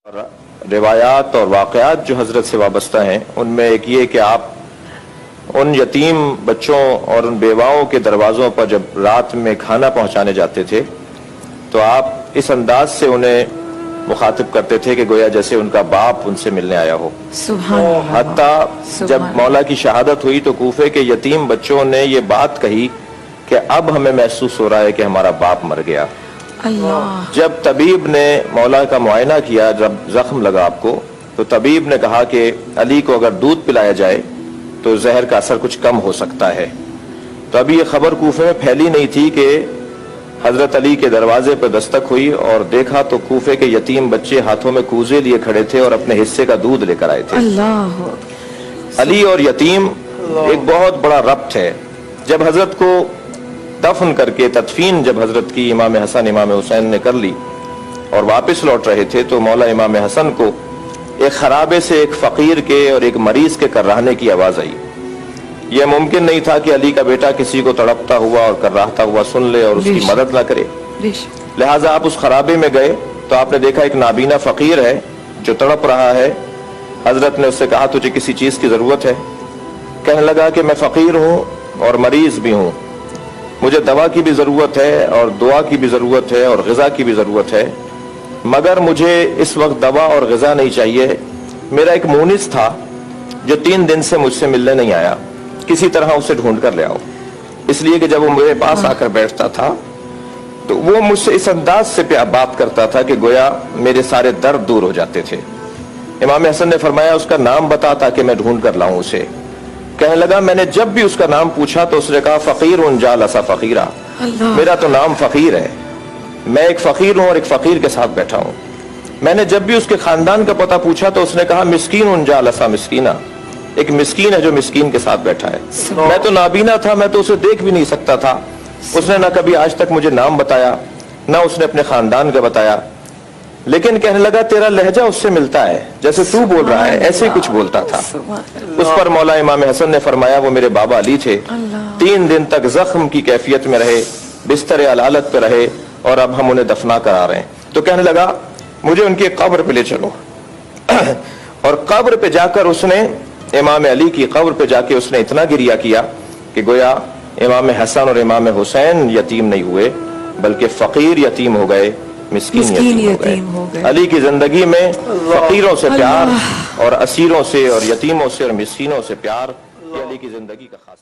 روایات اور واقعات جو حضرت سے وابستہ ہیں ان میں ایک یہ کہ آپ ان یتیم بچوں اور ان بیواؤں کے دروازوں پر جب رات میں کھانا پہنچانے جاتے تھے تو آپ اس انداز سے انہیں مخاطب کرتے تھے کہ گویا جیسے ان کا باپ ان سے ملنے آیا ہو. سبحان اللہ. حتیٰ جب مولا کی شہادت ہوئی تو کوفے کے یتیم بچوں نے یہ بات کہی کہ اب ہمیں محسوس ہو رہا ہے کہ ہمارا باپ مر گیا. اللہ. جب طبیب نے مولا کا معائنہ کیا، جب زخم لگا آپ کو، تو طبیب نے کہا کہ علی کو اگر دودھ پلایا جائے تو زہر کا اثر کچھ کم ہو سکتا ہے. تو ابھی یہ خبر کوفے میں پھیلی نہیں تھی کہ حضرت علی کے دروازے پر دستک ہوئی اور دیکھا تو کوفے کے یتیم بچے ہاتھوں میں کوزے لیے کھڑے تھے اور اپنے حصے کا دودھ لے کر آئے تھے. اللہ. علی اور یتیم ایک بہت بڑا ربط ہے. جب حضرت کو دفن کر کے تدفین جب حضرت کی امام حسن امام حسین نے کر لی اور واپس لوٹ رہے تھے تو مولا امام حسن کو ایک خرابے سے ایک فقیر کے اور ایک مریض کے کرراہنے کی آواز آئی. یہ ممکن نہیں تھا کہ علی کا بیٹا کسی کو تڑپتا ہوا اور کرراہتا ہوا سن لے اور اس کی مدد نہ کرے. لہٰذا آپ اس خرابے میں گئے تو آپ نے دیکھا ایک نابینا فقیر ہے جو تڑپ رہا ہے. حضرت نے اس سے کہا تجھے کسی چیز کی ضرورت ہے؟ کہنے لگا کہ میں فقیر ہوں اور مریض بھی ہوں، مجھے دوا کی بھی ضرورت ہے اور دعا کی بھی ضرورت ہے اور غذا کی بھی ضرورت ہے، مگر مجھے اس وقت دوا اور غذا نہیں چاہیے. میرا ایک مونس تھا جو 3 دن سے مجھ سے ملنے نہیں آیا، کسی طرح اسے ڈھونڈ کر لے آؤ. اس لیے کہ جب وہ میرے پاس آ کر بیٹھتا تھا تو وہ مجھ سے اس انداز سے بات کرتا تھا کہ گویا میرے سارے درد دور ہو جاتے تھے. امام حسن نے فرمایا اس کا نام بتا تاکہ میں ڈھونڈ کر لاؤں اسے. کہنے لگا میں نے جب بھی اس کا نام پوچھا تو اس نے کہا فقیر جالس فقیرہ، میرا تو نام فقیر ہے، میں ایک فقیر ہوں اور ایک فقیر کے ساتھ بیٹھا ہوں. میں نے جب بھی اس کے خاندان کا پتہ پوچھا تو اس نے کہا مسکین جالس مسکینہ، ایک مسکین ہے جو مسکین کے ساتھ بیٹھا ہے. میں تو نابینا تھا، میں تو اسے دیکھ بھی نہیں سکتا تھا. اس نے نہ کبھی آج تک مجھے نام بتایا نہ اس نے اپنے خاندان کا بتایا، لیکن کہنے لگا تیرا لہجہ اس سے ملتا ہے، جیسے تو بول رہا ہے ایسے ہی کچھ بولتا تھا. اس پر مولا امام حسن نے فرمایا وہ میرے بابا علی تھے، 3 دن تک زخم کی کیفیت میں رہے، بستر علالت پہ رہے اور اب ہم انہیں دفنا کرا رہے ہیں. تو کہنے لگا مجھے ان کی قبر پہ لے چلو. اور قبر پہ جا کر اس نے امام علی کی قبر پہ جا کے اس نے اتنا گریہ کیا کہ گویا امام حسن اور امام حسین یتیم نہیں ہوئے بلکہ فقیر یتیم ہو گئے، مسکین یتیم ہو گئے. علی کی زندگی میں فقیروں سے پیار اور اسیروں سے اور یتیموں سے اور مسکینوں سے پیار، یہ علی کی زندگی کا خاص